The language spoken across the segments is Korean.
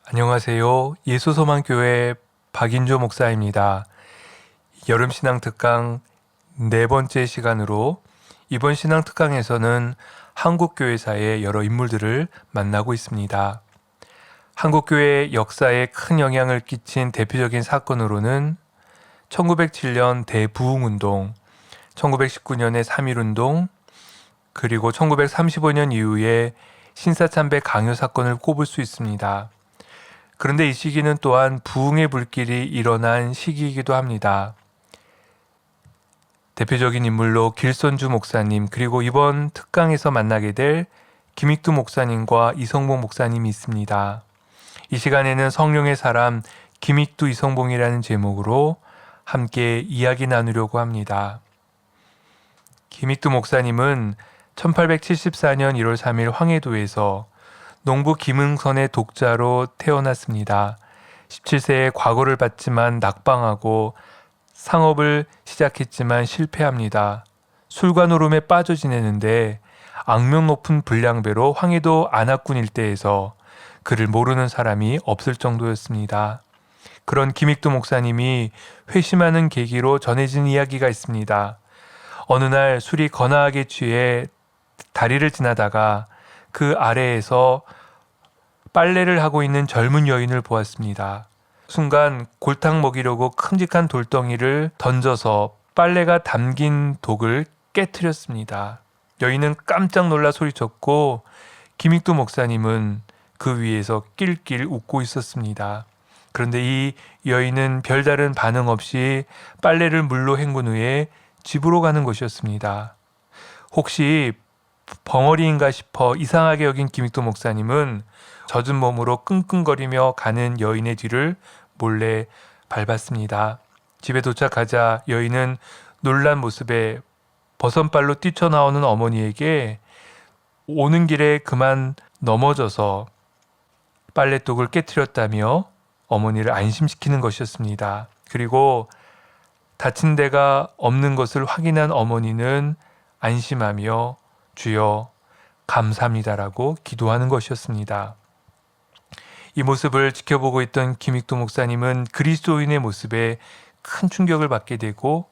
안녕하세요. 예수소망교회 박인조 목사입니다. 여름신앙특강 네 번째 시간으로 이번 신앙특강에서는 한국교회사의 여러 인물들을 만나고 있습니다. 한국교회 역사에 큰 영향을 끼친 대표적인 사건으로는 1907년 대부흥운동, 1919년의 3.1운동, 그리고 1935년 이후에 신사참배 강요 사건을 꼽을 수 있습니다. 그런데 이 시기는 또한 부흥의 불길이 일어난 시기이기도 합니다. 대표적인 인물로 길선주 목사님, 그리고 이번 특강에서 만나게 될 김익두 목사님과 이성봉 목사님이 있습니다. 이 시간에는 성령의 사람 김익두 이성봉이라는 제목으로 함께 이야기 나누려고 합니다. 김익두 목사님은 1874년 1월 3일 황해도에서 농부 김응선의 독자로 태어났습니다. 17세에 과거를 받지만 낙방하고 상업을 시작했지만 실패합니다. 술과 노름에 빠져 지내는데 악명 높은 불량배로 황해도 안압군 일대에서 그를 모르는 사람이 없을 정도였습니다. 그런 김익두 목사님이 회심하는 계기로 전해진 이야기가 있습니다. 어느 날 술이 거나하게 취해 다리를 지나다가 그 아래에서 빨래를 하고 있는 젊은 여인을 보았습니다. 순간 골탕 먹이려고 큼직한 돌덩이를 던져서 빨래가 담긴 독을 깨트렸습니다. 여인은 깜짝 놀라 소리쳤고 김익두 목사님은 그 위에서 낄낄 웃고 있었습니다. 그런데 이 여인은 별다른 반응 없이 빨래를 물로 헹군 후에 집으로 가는 것이었습니다. 혹시 벙어리인가 싶어 이상하게 여긴 김익두 목사님은 젖은 몸으로 끙끙거리며 가는 여인의 뒤를 몰래 밟았습니다. 집에 도착하자 여인은 놀란 모습에 버선발로 뛰쳐나오는 어머니에게 오는 길에 그만 넘어져서 빨래독을 깨트렸다며 어머니를 안심시키는 것이었습니다. 그리고 다친 데가 없는 것을 확인한 어머니는 안심하며 주여 감사합니다라고 기도하는 것이었습니다. 이 모습을 지켜보고 있던 김익두 목사님은 그리스도인의 모습에 큰 충격을 받게 되고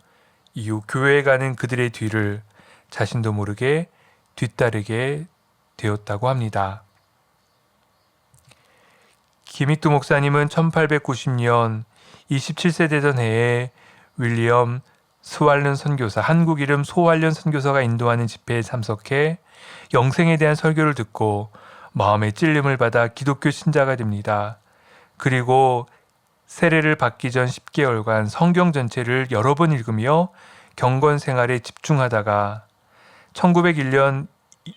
이후 교회에 가는 그들의 뒤를 자신도 모르게 뒤따르게 되었다고 합니다. 김익두 목사님은 1890년 27세 되던 해에 윌리엄 스왈른 선교사, 한국 이름 소활련 선교사가 인도하는 집회에 참석해 영생에 대한 설교를 듣고 마음의 찔림을 받아 기독교 신자가 됩니다. 그리고 세례를 받기 전 10개월간 성경 전체를 여러 번 읽으며 경건 생활에 집중하다가 1901년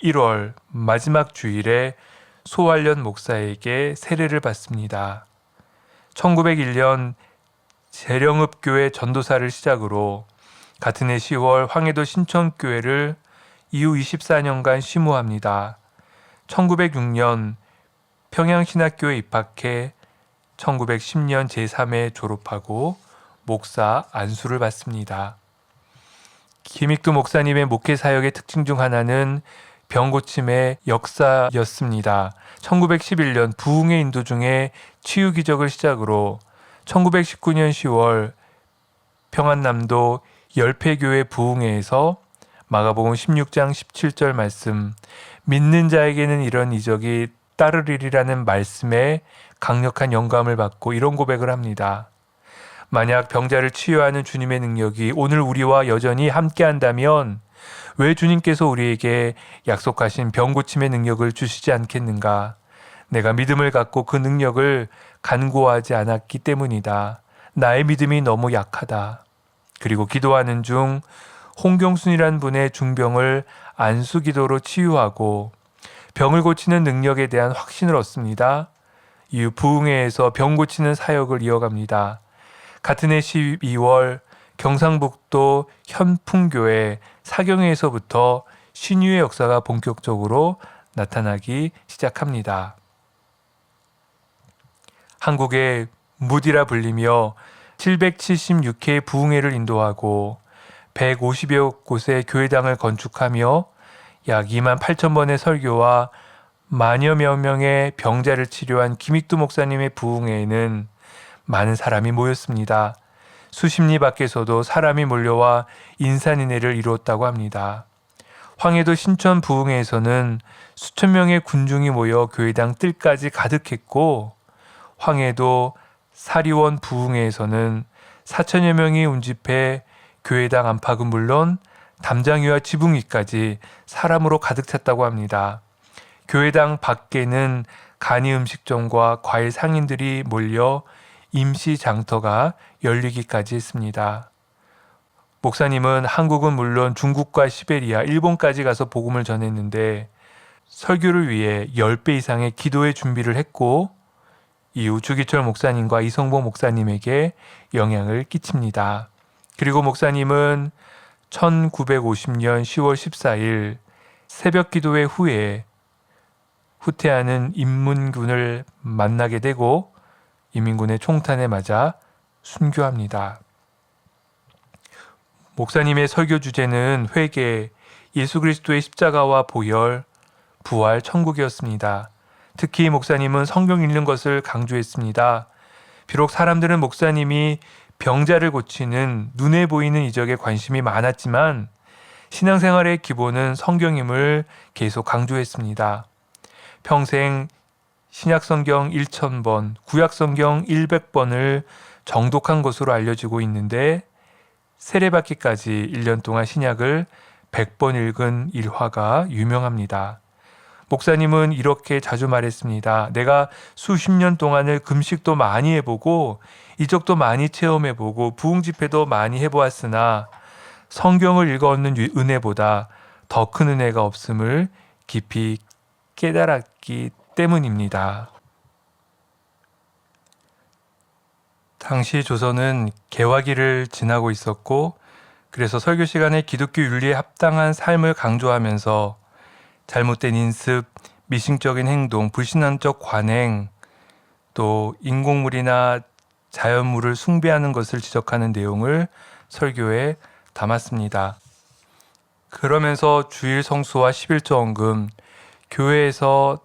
1월 마지막 주일에 소활련 목사에게 세례를 받습니다. 1901년 재령읍교회 전도사를 시작으로 같은 해 10월 황해도 신천교회를 이후 24년간 심호합니다. 1906년 평양신학교에 입학해 1910년 제3회 졸업하고 목사 안수를 받습니다. 김익두 목사님의 목회 사역의 특징 중 하나는 병고침의 역사였습니다. 1911년 부흥의 인도 중에 치유 기적을 시작으로 1919년 10월 평안남도 열패교회 부흥회에서 마가복음 16장 17절 말씀 믿는 자에게는 이런 이적이 따르리라는 말씀에 강력한 영감을 받고 이런 고백을 합니다. 만약 병자를 치유하는 주님의 능력이 오늘 우리와 여전히 함께한다면 왜 주님께서 우리에게 약속하신 병고침의 능력을 주시지 않겠는가? 내가 믿음을 갖고 그 능력을 간구하지 않았기 때문이다. 나의 믿음이 너무 약하다. 그리고 기도하는 중 홍경순이란 분의 중병을 안수기도로 치유하고 병을 고치는 능력에 대한 확신을 얻습니다. 이후 부흥회에서 병 고치는 사역을 이어갑니다. 같은 해 12월 경상북도 현풍교회 사경회에서부터 신유의 역사가 본격적으로 나타나기 시작합니다. 한국의 무디라 불리며 776회 부흥회를 인도하고 150여 곳의 교회당을 건축하며 약 2만 8천 번의 설교와 만여몇 명의 병자를 치료한 김익두 목사님의 부흥회에는 많은 사람이 모였습니다. 수십리 밖에서도 사람이 몰려와 인산인해를 이루었다고 합니다. 황해도 신천 부흥회에서는 수천 명의 군중이 모여 교회당 뜰까지 가득했고, 황해도 사리원 부흥회에서는 4천여 명이 운집해 교회당 안팎은 물론 담장 위와 지붕 위까지 사람으로 가득 찼다고 합니다. 교회당 밖에는 간이 음식점과 과일 상인들이 몰려 임시 장터가 열리기까지 했습니다. 목사님은 한국은 물론 중국과 시베리아, 일본까지 가서 복음을 전했는데 설교를 위해 10배 이상의 기도의 준비를 했고, 이후 주기철 목사님과 이성봉 목사님에게 영향을 끼칩니다. 그리고 목사님은 1950년 10월 14일 새벽 기도회 후에 후퇴하는 인민군을 만나게 되고 인민군의 총탄에 맞아 순교합니다. 목사님의 설교 주제는 회개, 예수 그리스도의 십자가와 보혈, 부활, 천국이었습니다. 특히 목사님은 성경 읽는 것을 강조했습니다. 비록 사람들은 목사님이 병자를 고치는 눈에 보이는 이적에 관심이 많았지만 신앙생활의 기본은 성경임을 계속 강조했습니다. 평생 신약성경 1000번, 구약성경 100번을 정독한 것으로 알려지고 있는데 세례받기까지 1년 동안 신약을 100번 읽은 일화가 유명합니다. 목사님은 이렇게 자주 말했습니다. 내가 수십 년 동안을 금식도 많이 해보고 이적도 많이 체험해보고 부흥집회도 많이 해보았으나 성경을 읽어 얻는 은혜보다 더 큰 은혜가 없음을 깊이 깨달았기 때문입니다. 당시 조선은 개화기를 지나고 있었고, 그래서 설교 시간에 기독교 윤리에 합당한 삶을 강조하면서 잘못된 인습, 미신적인 행동, 불신앙적 관행, 또 인공물이나 자연물을 숭배하는 것을 지적하는 내용을 설교에 담았습니다. 그러면서 주일 성수와 11조 헌금, 교회에서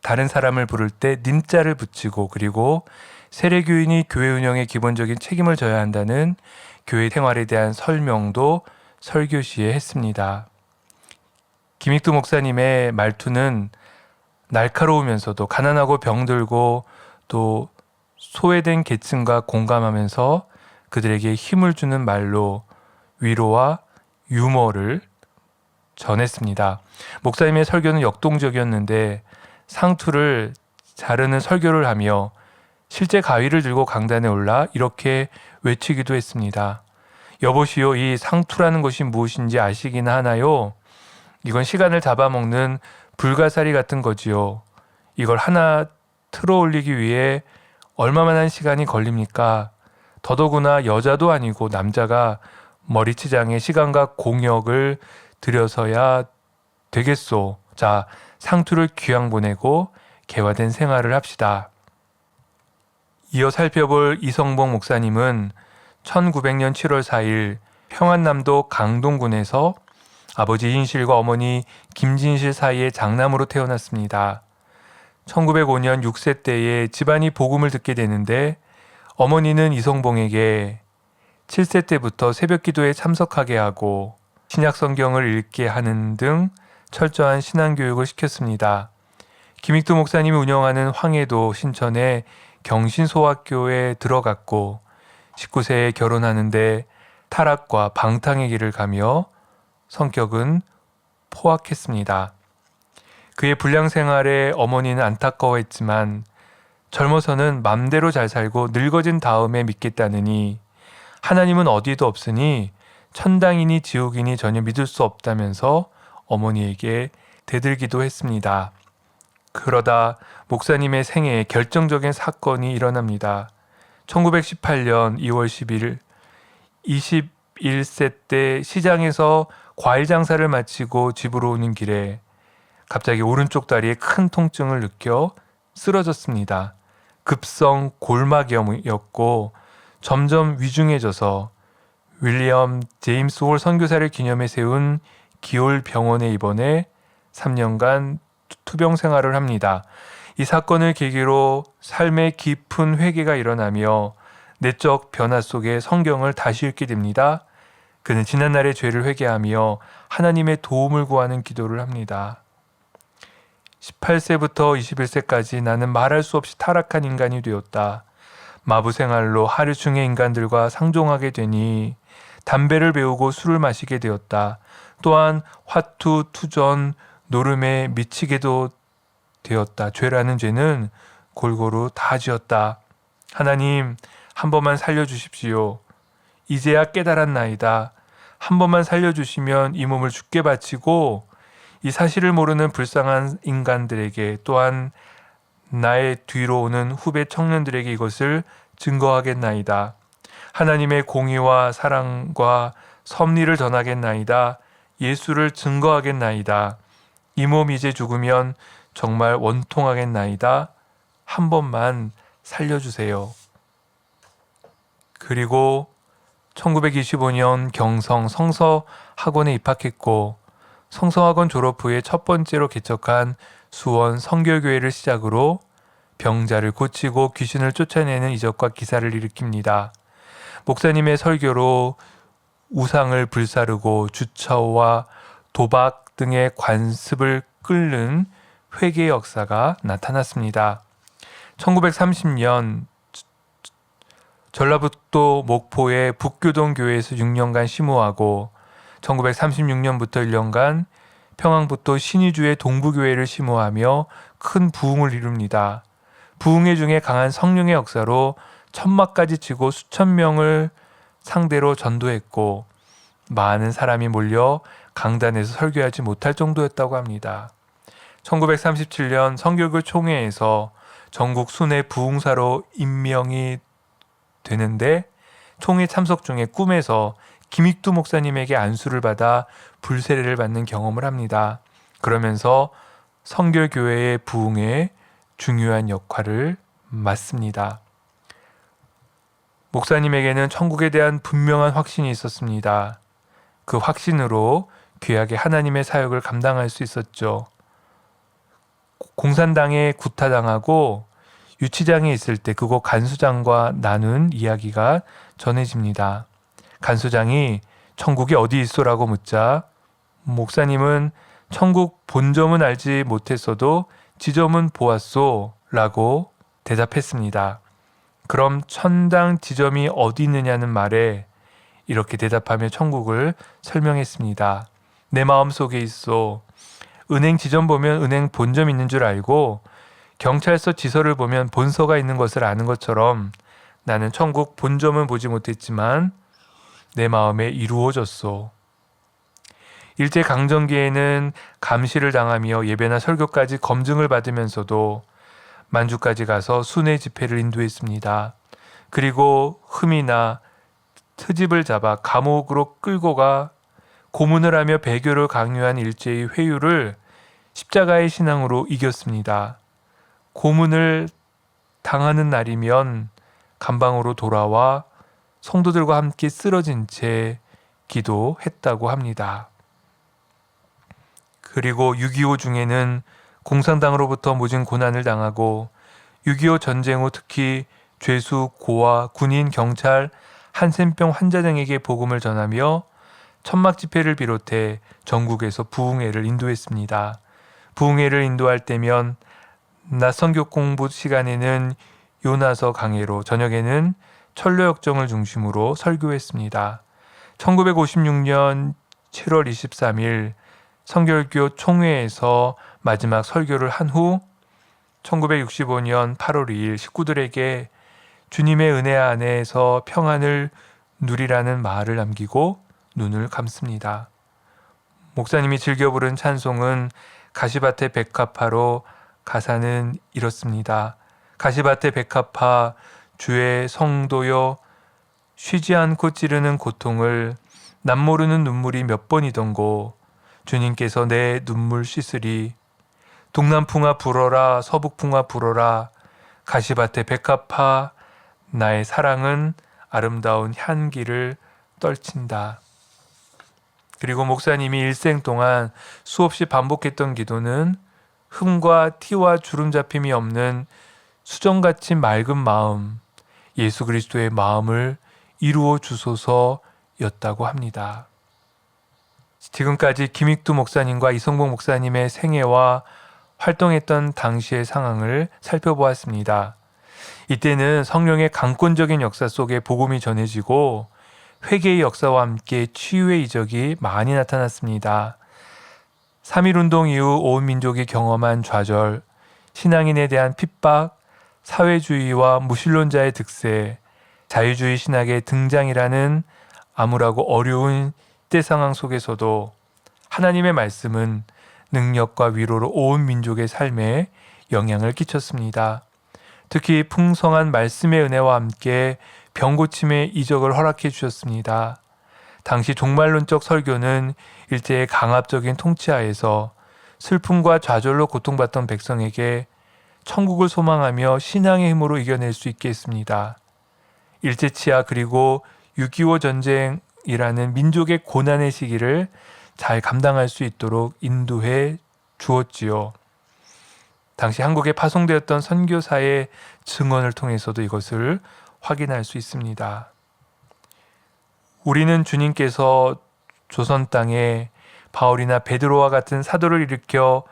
다른 사람을 부를 때 님자를 붙이고, 그리고 세례교인이 교회 운영에 기본적인 책임을 져야 한다는 교회 생활에 대한 설명도 설교 시에 했습니다. 김익두 목사님의 말투는 날카로우면서도 가난하고 병들고 또 소외된 계층과 공감하면서 그들에게 힘을 주는 말로 위로와 유머를 전했습니다. 목사님의 설교는 역동적이었는데 상투를 자르는 설교를 하며 실제 가위를 들고 강단에 올라 이렇게 외치기도 했습니다. 여보시오, 이 상투라는 것이 무엇인지 아시기나 하나요? 이건 시간을 잡아먹는 불가사리 같은 거지요. 이걸 하나 틀어 올리기 위해 얼마만한 시간이 걸립니까? 더더구나 여자도 아니고 남자가 머리치장에 시간과 공력을 들여서야 되겠소. 자, 상투를 귀양 보내고 개화된 생활을 합시다. 이어 살펴볼 이성봉 목사님은 1900년 7월 4일 평안남도 강동군에서 아버지 인실과 어머니 김진실 사이의 장남으로 태어났습니다. 1905년 6세 때에 집안이 복음을 듣게 되는데 어머니는 이성봉에게 7세 때부터 새벽 기도에 참석하게 하고 신약 성경을 읽게 하는 등 철저한 신앙교육을 시켰습니다. 김익두 목사님이 운영하는 황해도 신천의 경신소학교에 들어갔고 19세에 결혼하는데 타락과 방탕의 길을 가며 성격은 포악했습니다. 그의 불량 생활에 어머니는 안타까워했지만 젊어서는 맘대로 잘 살고 늙어진 다음에 믿겠다느니 하나님은 어디에도 없으니 천당이니 지옥이니 전혀 믿을 수 없다면서 어머니에게 대들기도 했습니다. 그러다 목사님의 생애에 결정적인 사건이 일어납니다. 1918년 2월 10일 21세 때 시장에서 과일 장사를 마치고 집으로 오는 길에 갑자기 오른쪽 다리에 큰 통증을 느껴 쓰러졌습니다. 급성 골막염이었고 점점 위중해져서 윌리엄 제임스 홀 선교사를 기념해 세운 기올 병원에 입원해 3년간 투병 생활을 합니다. 이 사건을 계기로 삶의 깊은 회개가 일어나며 내적 변화 속에 성경을 다시 읽게 됩니다. 그는 지난날의 죄를 회개하며 하나님의 도움을 구하는 기도를 합니다. 18세부터 21세까지 나는 말할 수 없이 타락한 인간이 되었다. 마부 생활로 하루 중에 인간들과 상종하게 되니 담배를 배우고 술을 마시게 되었다. 또한 화투, 투전, 노름에 미치게도 되었다. 죄라는 죄는 골고루 다 지었다. 하나님, 한 번만 살려주십시오. 이제야 깨달았나이다. 한 번만 살려주시면 이 몸을 주께 바치고 이 사실을 모르는 불쌍한 인간들에게 또한 나의 뒤로 오는 후배 청년들에게 이것을 증거하겠나이다. 하나님의 공의와 사랑과 섭리를 전하겠나이다. 예수를 증거하겠나이다. 이 몸 이제 죽으면 정말 원통하겠나이다. 한 번만 살려주세요. 그리고 1925년 경성 성서학원에 입학했고 성서학원 졸업 후에 첫 번째로 개척한 수원 성결교회를 시작으로 병자를 고치고 귀신을 쫓아내는 이적과 기사를 일으킵니다. 목사님의 설교로 우상을 불사르고 주차와 도박 등의 관습을 끓는 회개의 역사가 나타났습니다. 1930년 전라북도 목포의 북교동 교회에서 6년간 심호하고 1936년부터 1년간 평안북도 신의주의 동부교회를 심호하며 큰 부흥을 이룹니다. 부흥회 중에 강한 성령의 역사로 천막까지 치고 수천 명을 상대로 전도했고 많은 사람이 몰려 강단에서 설교하지 못할 정도였다고 합니다. 1937년 성결교 총회에서 전국 순회 부흥사로 임명이 되는데 총회 참석 중에 꿈에서 김익두 목사님에게 안수를 받아 불세례를 받는 경험을 합니다. 그러면서 성결교회의 부흥에 중요한 역할을 맡습니다. 목사님에게는 천국에 대한 분명한 확신이 있었습니다. 그 확신으로 귀하게 하나님의 사역을 감당할 수 있었죠. 공산당에 구타당하고 유치장에 있을 때 그곳 간수장과 나눈 이야기가 전해집니다. 간수장이 천국이 어디 있소라고 묻자 목사님은 천국 본점은 알지 못했어도 지점은 보았소 라고 대답했습니다. 그럼 천당 지점이 어디 있느냐는 말에 이렇게 대답하며 천국을 설명했습니다. 내 마음속에 있어. 은행 지점 보면 은행 본점 있는 줄 알고 경찰서 지서를 보면 본서가 있는 것을 아는 것처럼 나는 천국 본점은 보지 못했지만 내 마음에 이루어졌소. 일제강점기에는 감시를 당하며 예배나 설교까지 검증을 받으면서도 만주까지 가서 순회 집회를 인도했습니다. 그리고 흠이나 트집을 잡아 감옥으로 끌고 가 고문을 하며 배교를 강요한 일제의 회유를 십자가의 신앙으로 이겼습니다. 고문을 당하는 날이면 감방으로 돌아와 성도들과 함께 쓰러진 채 기도했다고 합니다. 그리고 6.25 중에는 공산당으로부터 모진 고난을 당하고 6.25 전쟁 후 특히 죄수, 고아, 군인, 경찰, 한센병 환자 등에게 복음을 전하며 천막 집회를 비롯해 전국에서 부흥회를 인도했습니다. 부흥회를 인도할 때면 낮 성경 공부 시간에는 요나서 강해로 저녁에는 철로역정을 중심으로 설교했습니다. 1956년 7월 23일 성결교 총회에서 마지막 설교를 한 후 1965년 8월 2일 식구들에게 주님의 은혜 안에서 평안을 누리라는 말을 남기고 눈을 감습니다. 목사님이 즐겨 부른 찬송은 가시밭의 백합화로 가사는 이렇습니다. 가시밭의 백합화 주의 성도여 쉬지 않고 찌르는 고통을 남모르는 눈물이 몇 번이던고 주님께서 내 눈물 씻으리. 동남풍아 불어라 서북풍아 불어라 가시밭의 백합화 나의 사랑은 아름다운 향기를 떨친다. 그리고 목사님이 일생 동안 수없이 반복했던 기도는 흠과 티와 주름 잡힘이 없는 수정같이 맑은 마음, 예수 그리스도의 마음을 이루어 주소서였다고 합니다. 지금까지 김익두 목사님과 이성복 목사님의 생애와 활동했던 당시의 상황을 살펴보았습니다. 이때는 성령의 강권적인 역사 속에 복음이 전해지고 회개의 역사와 함께 치유의 이적이 많이 나타났습니다. 3.1운동 이후 온 민족이 경험한 좌절, 신앙인에 대한 핍박, 사회주의와 무신론자의 득세, 자유주의 신학의 등장이라는 암울하고 어려운 시대 상황 속에서도 하나님의 말씀은 능력과 위로로 온 민족의 삶에 영향을 끼쳤습니다. 특히 풍성한 말씀의 은혜와 함께 병고침의 이적을 허락해 주셨습니다. 당시 종말론적 설교는 일제의 강압적인 통치하에서 슬픔과 좌절로 고통받던 백성에게 천국을 소망하며 신앙의 힘으로 이겨낼 수 있게 했습니다. 일제치하 그리고 6.25 전쟁이라는 민족의 고난의 시기를 잘 감당할 수 있도록 인도해 주었지요. 당시 한국에 파송되었던 선교사의 증언을 통해서도 이것을 확인할 수 있습니다. 우리는 주님께서 조선 땅에 바울이나 베드로와 같은 사도를 일으켜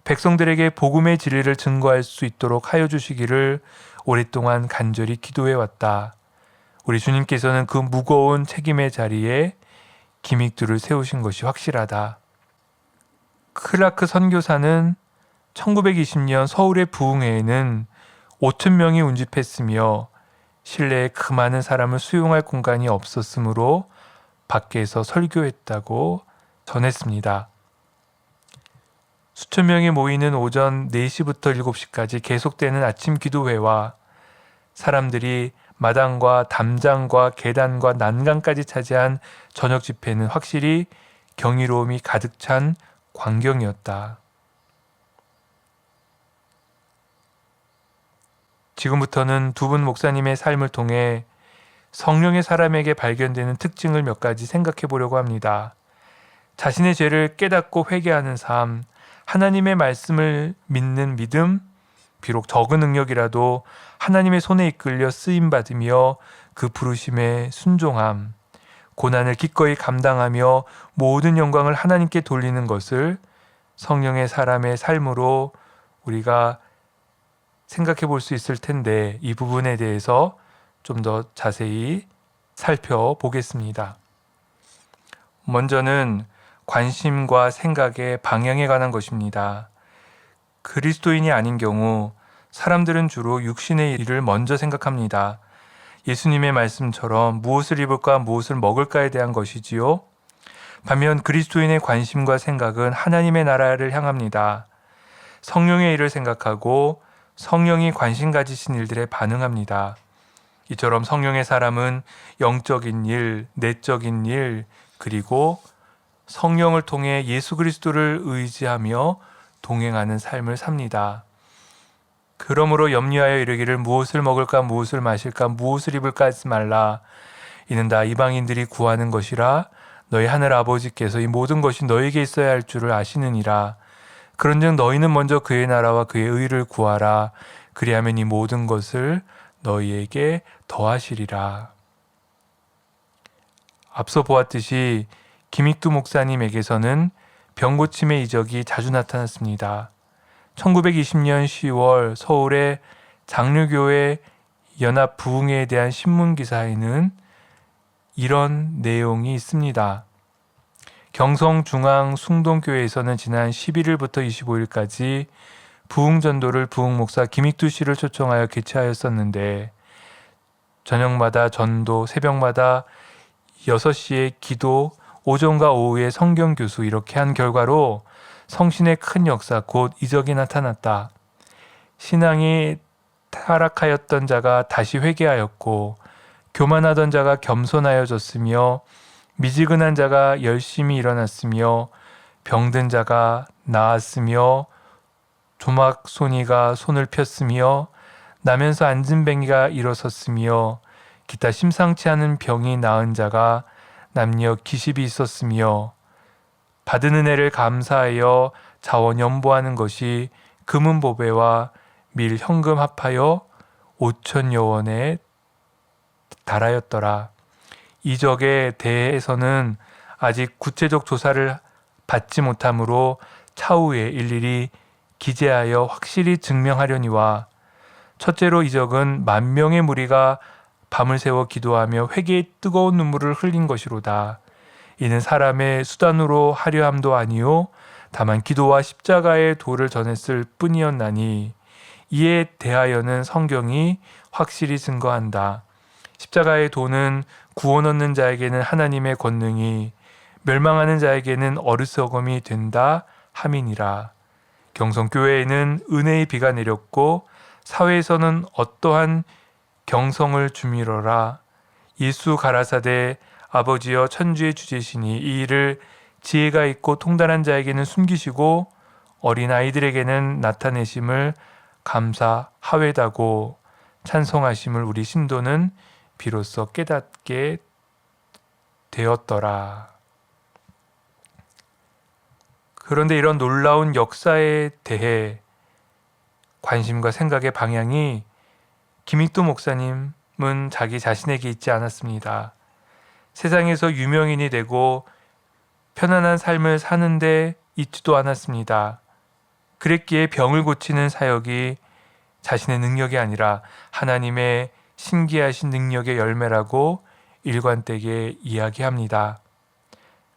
백성들에게 복음의 진리를 증거할 수 있도록 하여 주시기를 오랫동안 간절히 기도해 왔다. 우리 주님께서는 그 무거운 책임의 자리에 김익두를 세우신 것이 확실하다. 클라크 선교사는 1920년 서울의 부흥회에는 5,000명이 운집했으며 실내에 그 많은 사람을 수용할 공간이 없었으므로 밖에서 설교했다고 전했습니다. 수천 명이 모이는 오전 4시부터 7시까지 계속되는 아침 기도회와 사람들이 마당과 담장과 계단과 난간까지 차지한 저녁 집회는 확실히 경이로움이 가득 찬 광경이었다. 지금부터는 두 분 목사님의 삶을 통해 성령의 사람에게 발견되는 특징을 몇 가지 생각해 보려고 합니다. 자신의 죄를 깨닫고 회개하는 삶, 하나님의 말씀을 믿는 믿음, 비록 적은 능력이라도 하나님의 손에 이끌려 쓰임받으며 그 부르심에 순종함, 고난을 기꺼이 감당하며 모든 영광을 하나님께 돌리는 것을 성령의 사람의 삶으로 우리가 생각해 볼 수 있을 텐데 이 부분에 대해서 좀 더 자세히 살펴보겠습니다. 먼저는 관심과 생각의 방향에 관한 것입니다. 그리스도인이 아닌 경우 사람들은 주로 육신의 일을 먼저 생각합니다. 예수님의 말씀처럼 무엇을 입을까 무엇을 먹을까에 대한 것이지요. 반면 그리스도인의 관심과 생각은 하나님의 나라를 향합니다. 성령의 일을 생각하고 성령이 관심 가지신 일들에 반응합니다. 이처럼 성령의 사람은 영적인 일, 내적인 일, 그리고 성령을 통해 예수 그리스도를 의지하며 동행하는 삶을 삽니다. 그러므로 염려하여 이르기를 무엇을 먹을까 무엇을 마실까 무엇을 입을까 하지 말라. 이는 다 이방인들이 구하는 것이라 너희 하늘 아버지께서 이 모든 것이 너에게 있어야 할 줄을 아시느니라. 그런즉 너희는 먼저 그의 나라와 그의 의를 구하라. 그리하면 이 모든 것을 너희에게 더하시리라. 앞서 보았듯이 김익두 목사님에게서는 병고침의 이적이 자주 나타났습니다. 1920년 10월 서울의 장로교회 연합 부흥회에 대한 신문 기사에는 이런 내용이 있습니다. 경성중앙 숭동교회에서는 지난 11일부터 25일까지 부흥전도를 부흥목사 김익두 씨를 초청하여 개최하였었는데 저녁마다 전도, 새벽마다 6시에 기도, 오전과 오후에 성경교수 이렇게 한 결과로 성신의 큰 역사 곧 이적이 나타났다. 신앙이 타락하였던 자가 다시 회개하였고 교만하던 자가 겸손하여졌으며 미지근한 자가 열심히 일어났으며 병든 자가 나았으며 조막손이가 손을 폈으며 나면서 앉은 뱅이가 일어섰으며 기타 심상치 않은 병이 나은 자가 남녀 기십이 있었으며 받은 은혜를 감사하여 자원 연보하는 것이 금은 보배와 밀 현금 합하여 5천여 원에 달하였더라. 이적에 대해서는 아직 구체적 조사를 받지 못하므로 차후에 일일이 기재하여 확실히 증명하려니와, 첫째로 이적은 10,000명의 무리가 밤을 새워 기도하며 회개의 뜨거운 눈물을 흘린 것이로다. 이는 사람의 수단으로 하려 함도 아니요 다만 기도와 십자가의 도를 전했을 뿐이었나니, 이에 대하여는 성경이 확실히 증거한다. 십자가의 도는 구원 얻는 자에게는 하나님의 권능이, 멸망하는 자에게는 어리석음이 된다 함이니라. 경성교회에는 은혜의 비가 내렸고 사회에서는 어떠한 경성을 주미러라. 예수 가라사대 아버지여 천주의 주제시니 이 일을 지혜가 있고 통달한 자에게는 숨기시고 어린 아이들에게는 나타내심을 감사하외다고 찬송하심을 우리 신도는 비로소 깨닫게 되었더라. 그런데 이런 놀라운 역사에 대해 관심과 생각의 방향이 김익두 목사님은 자기 자신에게 있지 않았습니다. 세상에서 유명인이 되고 편안한 삶을 사는데 있지도 않았습니다. 그랬기에 병을 고치는 사역이 자신의 능력이 아니라 하나님의 신기하신 능력의 열매라고 일관되게 이야기합니다.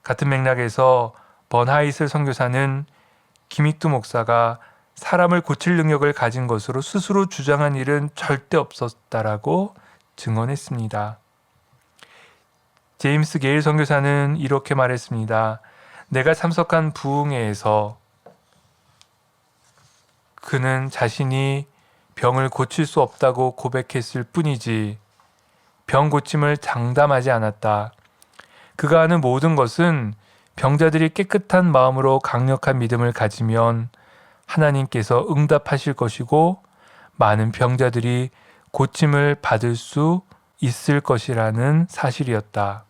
같은 맥락에서 번하이슬 선교사는 김익두 목사가 사람을 고칠 능력을 가진 것으로 스스로 주장한 일은 절대 없었다라고 증언했습니다. 제임스 게일 선교사는 이렇게 말했습니다. 내가 참석한 부흥회에서 그는 자신이 병을 고칠 수 없다고 고백했을 뿐이지 병 고침을 장담하지 않았다. 그가 하는 모든 것은 병자들이 깨끗한 마음으로 강력한 믿음을 가지면 하나님께서 응답하실 것이고 많은 병자들이 고침을 받을 수 있을 것이라는 사실이었다.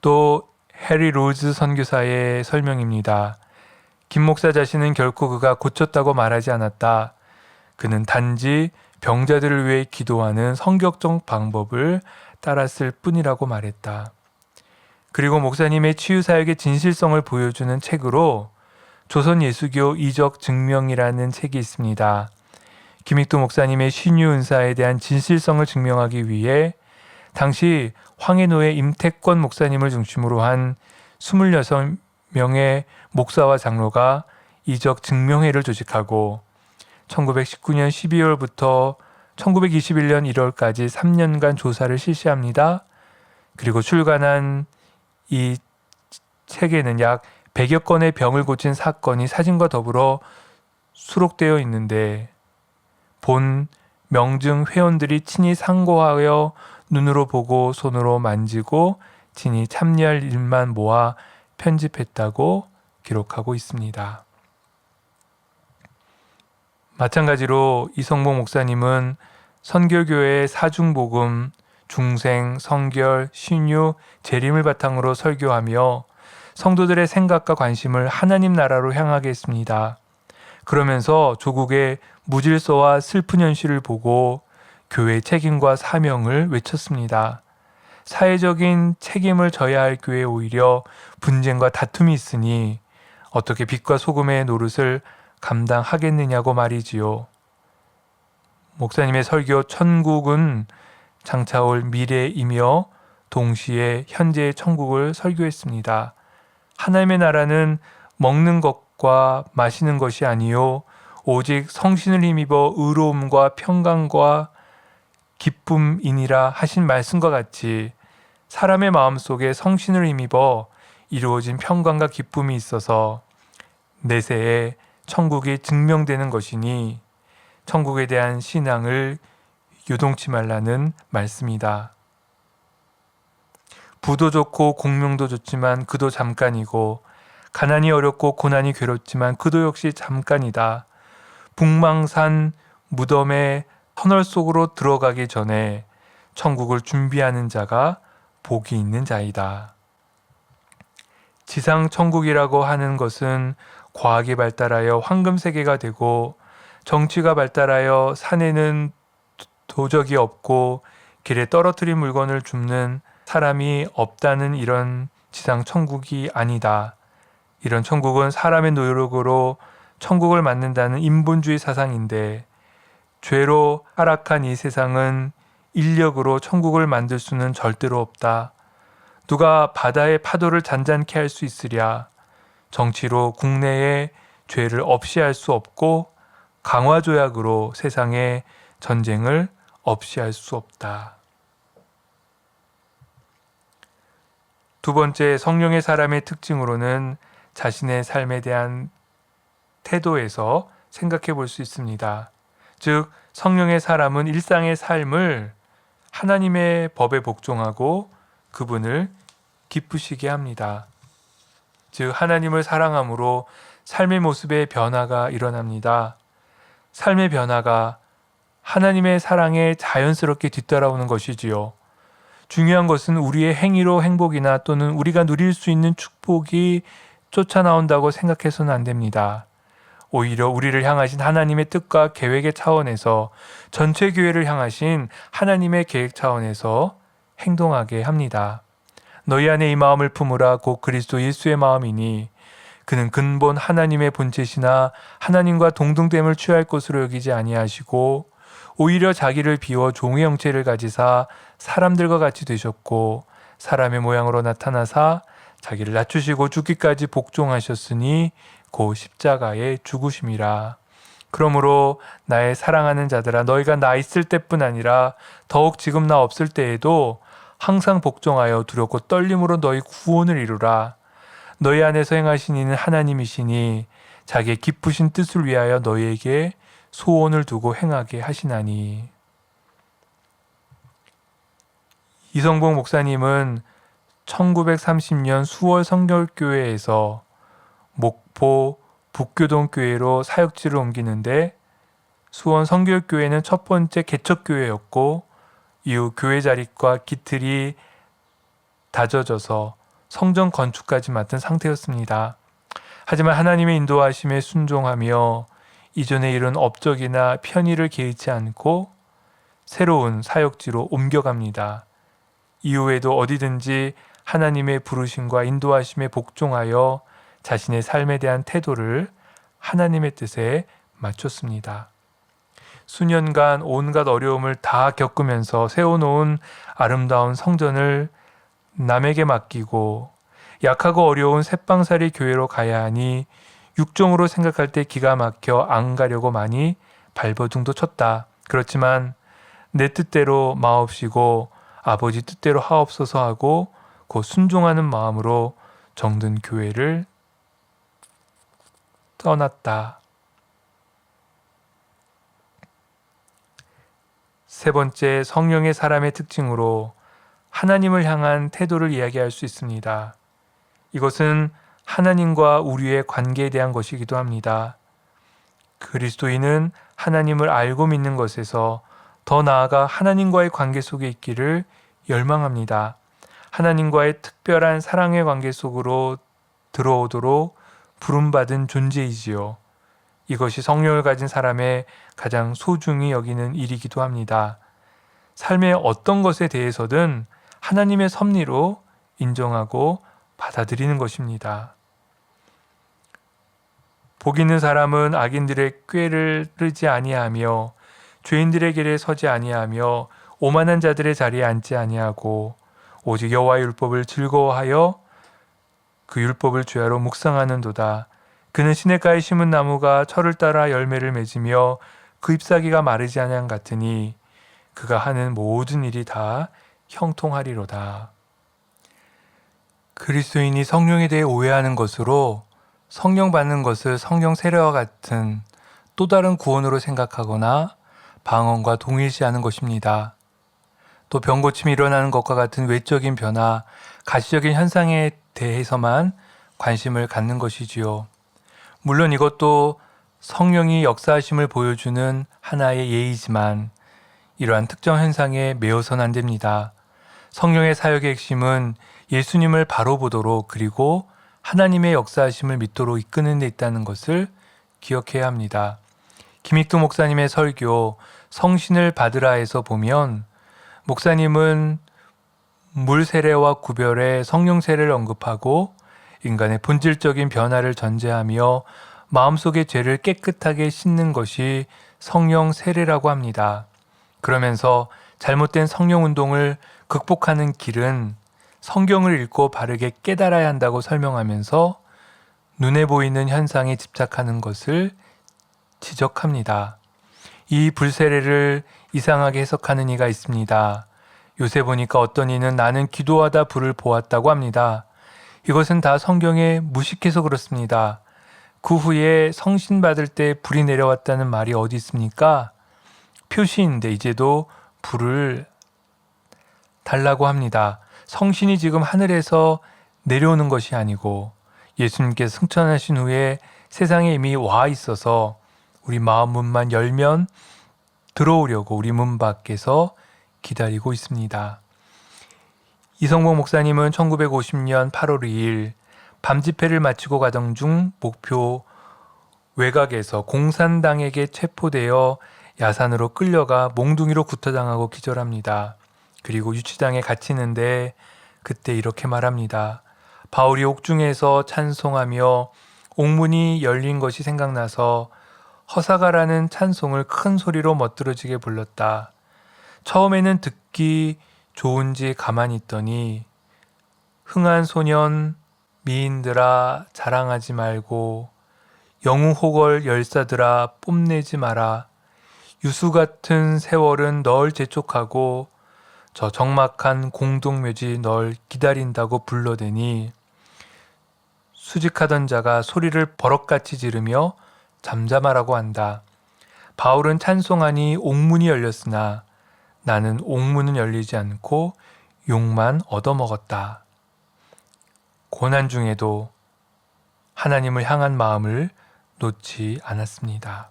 또 해리 로즈 선교사의 설명입니다. 김 목사 자신은 결코 그가 고쳤다고 말하지 않았다. 그는 단지 병자들을 위해 기도하는 성격적 방법을 따랐을 뿐이라고 말했다. 그리고 목사님의 치유사역의 진실성을 보여주는 책으로 조선 예수교 이적 증명이라는 책이 있습니다. 김익두 목사님의 신유 은사에 대한 진실성을 증명하기 위해 당시 황해노의 임택권 목사님을 중심으로 한 26명의 목사와 장로가 이적 증명회를 조직하고 1919년 12월부터 1921년 1월까지 3년간 조사를 실시합니다. 그리고 출간한 이 책에는 약 100여 건의 병을 고친 사건이 사진과 더불어 수록되어 있는데 본 명증 회원들이 친히 상고하여 눈으로 보고 손으로 만지고 친히 참여할 일만 모아 편집했다고 기록하고 있습니다. 마찬가지로 이성복 목사님은 선결교회의 사중복음, 중생, 성결, 신유, 재림을 바탕으로 설교하며 성도들의 생각과 관심을 하나님 나라로 향하게 했습니다. 그러면서 조국의 무질서와 슬픈 현실을 보고 교회의 책임과 사명을 외쳤습니다. 사회적인 책임을 져야 할 교회에 오히려 분쟁과 다툼이 있으니 어떻게 빛과 소금의 노릇을 감당하겠느냐고 말이지요. 목사님의 설교 천국은 장차올 미래이며 동시에 현재의 천국을 설교했습니다. 하나님의 나라는 먹는 것과 마시는 것이 아니요 오직 성신을 힘입어 의로움과 평강과 기쁨이니라 하신 말씀과 같이 사람의 마음속에 성신을 힘입어 이루어진 평강과 기쁨이 있어서 내세에 천국이 증명되는 것이니 천국에 대한 신앙을 요동치 말라는 말씀이다. 부도 좋고 공명도 좋지만 그도 잠깐이고 가난이 어렵고 고난이 괴롭지만 그도 역시 잠깐이다. 북망산 무덤의 터널 속으로 들어가기 전에 천국을 준비하는 자가 복이 있는 자이다. 지상 천국이라고 하는 것은 과학이 발달하여 황금 세계가 되고 정치가 발달하여 산에는 도적이 없고 길에 떨어뜨린 물건을 줍는 사람이 없다는 이런 지상 천국이 아니다. 이런 천국은 사람의 노력으로 천국을 만든다는 인본주의 사상인데 죄로 하락한 이 세상은 인력으로 천국을 만들 수는 절대로 없다. 누가 바다의 파도를 잔잔케 할 수 있으랴. 정치로 국내에 죄를 없이 할 수 없고 강화 조약으로 세상에 전쟁을 없이 할 수 없다. 두 번째, 성령의 사람의 특징으로는 자신의 삶에 대한 태도에서 생각해 볼 수 있습니다. 즉, 성령의 사람은 일상의 삶을 하나님의 법에 복종하고 그분을 기쁘시게 합니다. 즉, 하나님을 사랑함으로 삶의 모습의 변화가 일어납니다. 삶의 변화가 하나님의 사랑에 자연스럽게 뒤따라오는 것이지요. 중요한 것은 우리의 행위로 행복이나 또는 우리가 누릴 수 있는 축복이 쫓아나온다고 생각해서는 안 됩니다. 오히려 우리를 향하신 하나님의 뜻과 계획의 차원에서 전체 교회를 향하신 하나님의 계획 차원에서 행동하게 합니다. 너희 안에 이 마음을 품으라 곧 그리스도 예수의 마음이니 그는 근본 하나님의 본체시나 하나님과 동등됨을 취할 것으로 여기지 아니하시고 오히려 자기를 비워 종의 형체를 가지사 사람들과 같이 되셨고 사람의 모양으로 나타나사 자기를 낮추시고 죽기까지 복종하셨으니 곧 십자가에 죽으심이라. 그러므로 나의 사랑하는 자들아 너희가 나 있을 때뿐 아니라 더욱 지금 나 없을 때에도 항상 복종하여 두렵고 떨림으로 너희 구원을 이루라. 너희 안에서 행하신 이는 하나님이시니 자기의 기쁘신 뜻을 위하여 너희에게 소원을 두고 행하게 하시나니. 이성복 목사님은 1930년 수월 성결교회에서 목포 북교동 교회로 사역지를 옮기는데 수원 성결교회는 첫 번째 개척교회였고 이후 교회 자립과 기틀이 다져져서 성전 건축까지 맡은 상태였습니다. 하지만 하나님의 인도하심에 순종하며 이전에 이룬 업적이나 편의를 개의치 않고 새로운 사역지로 옮겨갑니다. 이후에도 어디든지 하나님의 부르심과 인도하심에 복종하여 자신의 삶에 대한 태도를 하나님의 뜻에 맞췄습니다. 수년간 온갖 어려움을 다 겪으면서 세워놓은 아름다운 성전을 남에게 맡기고 약하고 어려운 새빵살이 교회로 가야 하니 육종으로 생각할 때 기가 막혀 안 가려고 많이 발버둥도 쳤다. 그렇지만 내 뜻대로 마옵시고 아버지 뜻대로 하옵소서 하고 곧 순종하는 마음으로 정든 교회를 떠났다. 세 번째, 성령의 사람의 특징으로 하나님을 향한 태도를 이야기할 수 있습니다. 이것은 하나님과 우리의 관계에 대한 것이기도 합니다. 그리스도인은 하나님을 알고 믿는 것에서 더 나아가 하나님과의 관계 속에 있기를 열망합니다. 하나님과의 특별한 사랑의 관계 속으로 들어오도록 부름받은 존재이지요. 이것이 성령을 가진 사람의 가장 소중히 여기는 일이기도 합니다. 삶의 어떤 것에 대해서든 하나님의 섭리로 인정하고 받아들이는 것입니다. 복 있는 사람은 악인들의 꾀를 뜨지 아니하며 죄인들의 길에 서지 아니하며 오만한 자들의 자리에 앉지 아니하고 오직 여호와의 율법을 즐거워하여 그 율법을 주야로 묵상하는도다. 그는 시냇가에 심은 나무가 철을 따라 열매를 맺으며 그 잎사귀가 마르지 아니함 같으니 그가 하는 모든 일이 다 형통하리로다. 그리스도인이 성령에 대해 오해하는 것으로 성령 받는 것을 성령 세례와 같은 또 다른 구원으로 생각하거나 방언과 동일시하는 것입니다. 또 병고침이 일어나는 것과 같은 외적인 변화, 가시적인 현상에 대해서만 관심을 갖는 것이지요. 물론 이것도 성령이 역사하심을 보여주는 하나의 예이지만 이러한 특정 현상에 매여선 안 됩니다. 성령의 사역의 핵심은 예수님을 바로 보도록 그리고 하나님의 역사하심을 믿도록 이끄는 데 있다는 것을 기억해야 합니다. 김익두 목사님의 설교 성신을 받으라에서 보면 목사님은 물 세례와 구별해 성령 세례를 언급하고 인간의 본질적인 변화를 전제하며 마음속의 죄를 깨끗하게 씻는 것이 성령 세례라고 합니다. 그러면서 잘못된 성령 운동을 극복하는 길은 성경을 읽고 바르게 깨달아야 한다고 설명하면서 눈에 보이는 현상에 집착하는 것을 지적합니다. 이 불세례를 이상하게 해석하는 이가 있습니다. 요새 보니까 어떤 이는 나는 기도하다 불을 보았다고 합니다. 이것은 다 성경에 무식해서 그렇습니다. 그 후에 성신 받을 때 불이 내려왔다는 말이 어디 있습니까? 표시인데 이제도 불을 달라고 합니다. 성신이 지금 하늘에서 내려오는 것이 아니고 예수님께서 승천하신 후에 세상에 이미 와 있어서 우리 마음 문만 열면 들어오려고 우리 문 밖에서 기다리고 있습니다. 이성복 목사님은 1950년 8월 2일 밤 집회를 마치고 가던 중 목표 외곽에서 공산당에게 체포되어 야산으로 끌려가 몽둥이로 구타당하고 기절합니다. 그리고 유치장에 갇히는데 그때 이렇게 말합니다. 바울이 옥중에서 찬송하며 옥문이 열린 것이 생각나서 허사가라는 찬송을 큰 소리로 멋들어지게 불렀다. 처음에는 듣기 좋은지 가만히 있더니 흥한 소년 미인들아 자랑하지 말고 영웅호걸 열사들아 뽐내지 마라. 유수 같은 세월은 널 재촉하고 저 적막한 공동묘지 널 기다린다고 불러대니 수직하던 자가 소리를 버럭같이 지르며 잠잠하라고 한다. 바울은 찬송하니 옥문이 열렸으나 나는 옥문은 열리지 않고 욕만 얻어먹었다. 고난 중에도 하나님을 향한 마음을 놓지 않았습니다.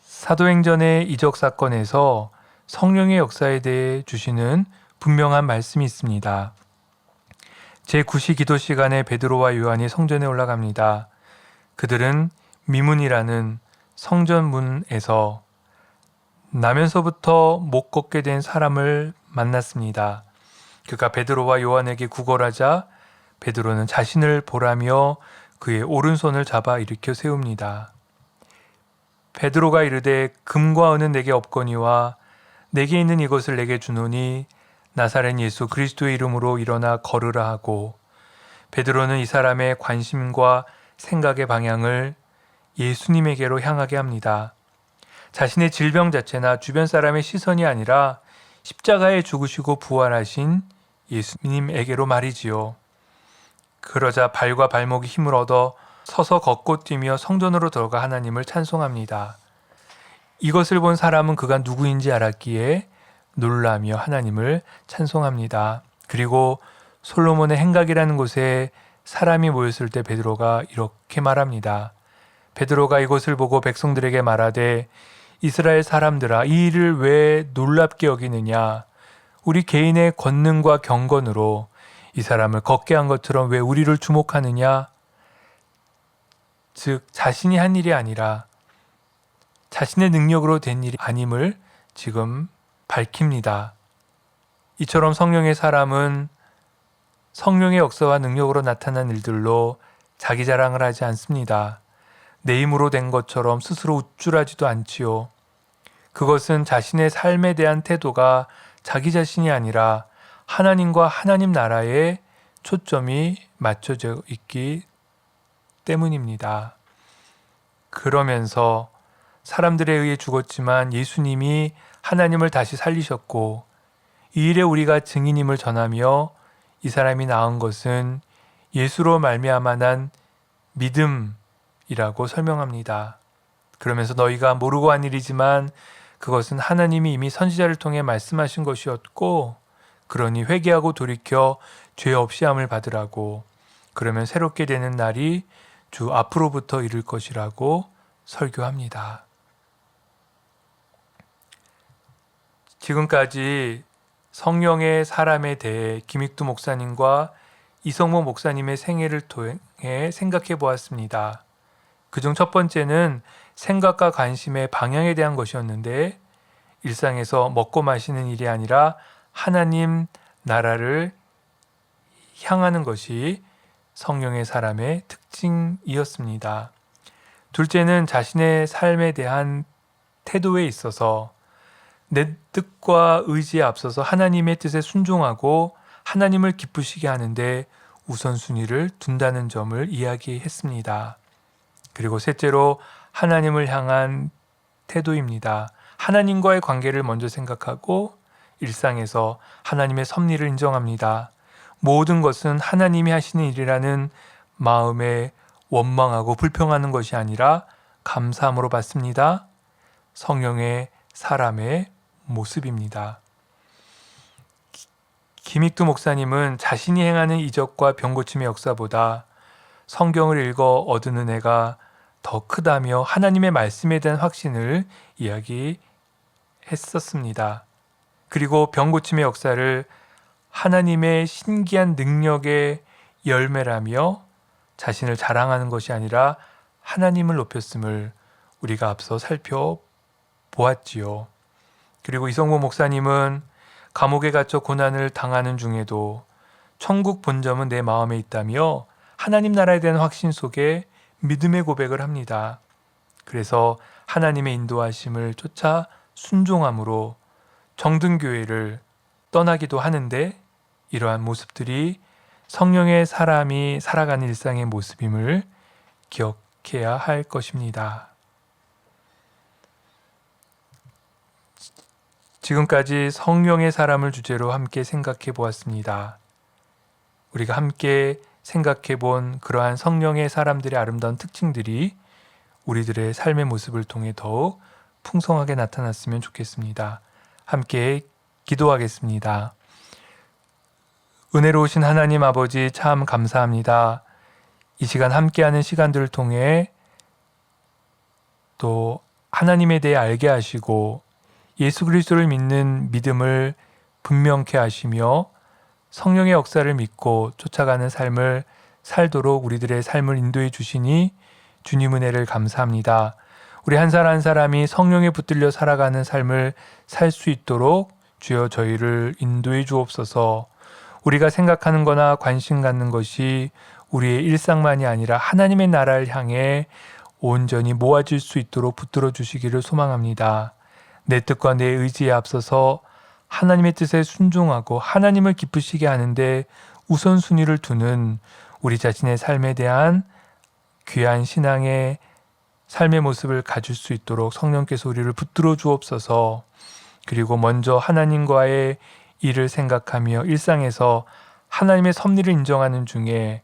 사도행전의 이적 사건에서 성령의 역사에 대해 주시는 분명한 말씀이 있습니다. 제9시 기도 시간에 베드로와 요한이 성전에 올라갑니다. 그들은 미문이라는 성전문에서 나면서부터 못 걷게 된 사람을 만났습니다. 그가 베드로와 요한에게 구걸하자 베드로는 자신을 보라며 그의 오른손을 잡아 일으켜 세웁니다. 베드로가 이르되 금과 은은 내게 없거니와 내게 있는 이것을 내게 주노니 나사렛 예수 그리스도의 이름으로 일어나 걸으라 하고 베드로는 이 사람의 관심과 생각의 방향을 예수님에게로 향하게 합니다. 자신의 질병 자체나 주변 사람의 시선이 아니라 십자가에 죽으시고 부활하신 예수님에게로 말이지요. 그러자 발과 발목이 힘을 얻어 서서 걷고 뛰며 성전으로 들어가 하나님을 찬송합니다. 이것을 본 사람은 그가 누구인지 알았기에 놀라며 하나님을 찬송합니다. 그리고 솔로몬의 행각이라는 곳에 사람이 모였을 때 베드로가 이렇게 말합니다. 베드로가 이것을 보고 백성들에게 말하되 이스라엘 사람들아 이 일을 왜 놀랍게 여기느냐 우리 개인의 권능과 경건으로 이 사람을 걷게 한 것처럼 왜 우리를 주목하느냐 즉 자신이 한 일이 아니라 자신의 능력으로 된 일이 아님을 지금 밝힙니다. 이처럼 성령의 사람은 성령의 역사와 능력으로 나타난 일들로 자기 자랑을 하지 않습니다. 내 힘으로 된 것처럼 스스로 우쭐하지도 않지요. 그것은 자신의 삶에 대한 태도가 자기 자신이 아니라 하나님과 하나님 나라에 초점이 맞춰져 있기 때문입니다. 그러면서 사람들에 의해 죽었지만 예수님이 하나님을 다시 살리셨고 이 일에 우리가 증인임을 전하며 이 사람이 나은 것은 예수로 말미암아 난 믿음이라고 설명합니다. 그러면서 너희가 모르고 한 일이지만 그것은 하나님이 이미 선지자를 통해 말씀하신 것이었고 그러니 회개하고 돌이켜 죄 없이 함을 받으라고 그러면 새롭게 되는 날이 주 앞으로부터 이를 것이라고 설교합니다. 지금까지 성령의 사람에 대해 김익두 목사님과 이성모 목사님의 생애를 통해 생각해 보았습니다. 그중 첫 번째는 생각과 관심의 방향에 대한 것이었는데, 일상에서 먹고 마시는 일이 아니라 하나님 나라를 향하는 것이 성령의 사람의 특징이었습니다. 둘째는 자신의 삶에 대한 태도에 있어서 내 뜻과 의지에 앞서서 하나님의 뜻에 순종하고 하나님을 기쁘시게 하는데 우선순위를 둔다는 점을 이야기했습니다. 그리고 셋째로 하나님을 향한 태도입니다. 하나님과의 관계를 먼저 생각하고 일상에서 하나님의 섭리를 인정합니다. 모든 것은 하나님이 하시는 일이라는 마음에 원망하고 불평하는 것이 아니라 감사함으로 받습니다. 성령의 사람의 모습입니다. 김익두 목사님은 자신이 행하는 이적과 병고침의 역사보다 성경을 읽어 얻은 은혜가 더 크다며 하나님의 말씀에 대한 확신을 이야기했었습니다. 그리고 병고침의 역사를 하나님의 신기한 능력의 열매라며 자신을 자랑하는 것이 아니라 하나님을 높였음을 우리가 앞서 살펴보았지요. 그리고 이성모 목사님은 감옥에 갇혀 고난을 당하는 중에도 천국 본점은 내 마음에 있다며 하나님 나라에 대한 확신 속에 믿음의 고백을 합니다. 그래서 하나님의 인도하심을 쫓아 순종함으로 정든교회를 떠나기도 하는데, 이러한 모습들이 성령의 사람이 살아가는 일상의 모습임을 기억해야 할 것입니다. 지금까지 성령의 사람을 주제로 함께 생각해 보았습니다. 우리가 함께 생각해 본 그러한 성령의 사람들의 아름다운 특징들이 우리들의 삶의 모습을 통해 더욱 풍성하게 나타났으면 좋겠습니다. 함께 기도하겠습니다. 은혜로우신 하나님 아버지, 참 감사합니다. 이 시간 함께하는 시간들을 통해 또 하나님에 대해 알게 하시고 예수 그리스도를 믿는 믿음을 분명케 하시며 성령의 역사를 믿고 쫓아가는 삶을 살도록 우리들의 삶을 인도해 주시니 주님 은혜를 감사합니다. 우리 한 사람 한 사람이 성령에 붙들려 살아가는 삶을 살 수 있도록 주여 저희를 인도해 주옵소서. 우리가 생각하는 거나 관심 갖는 것이 우리의 일상만이 아니라 하나님의 나라를 향해 온전히 모아질 수 있도록 붙들어 주시기를 소망합니다. 내 뜻과 내 의지에 앞서서 하나님의 뜻에 순종하고 하나님을 기쁘시게 하는데 우선순위를 두는 우리 자신의 삶에 대한 귀한 신앙의 삶의 모습을 가질 수 있도록 성령께서 우리를 붙들어 주옵소서. 그리고 먼저 하나님과의 일을 생각하며 일상에서 하나님의 섭리를 인정하는 중에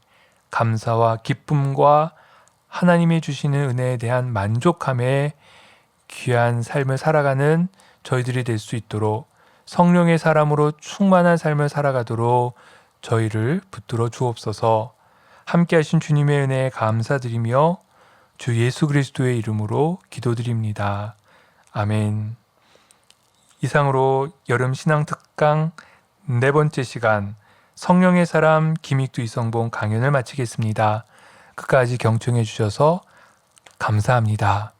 감사와 기쁨과 하나님이 주시는 은혜에 대한 만족함에 귀한 삶을 살아가는 저희들이 될 수 있도록 성령의 사람으로 충만한 삶을 살아가도록 저희를 붙들어 주옵소서. 함께 하신 주님의 은혜에 감사드리며 주 예수 그리스도의 이름으로 기도드립니다. 아멘. 이상으로 여름 신앙 특강 4번째 시간 성령의 사람 김익두 이성봉 강연을 마치겠습니다. 끝까지 경청해 주셔서 감사합니다.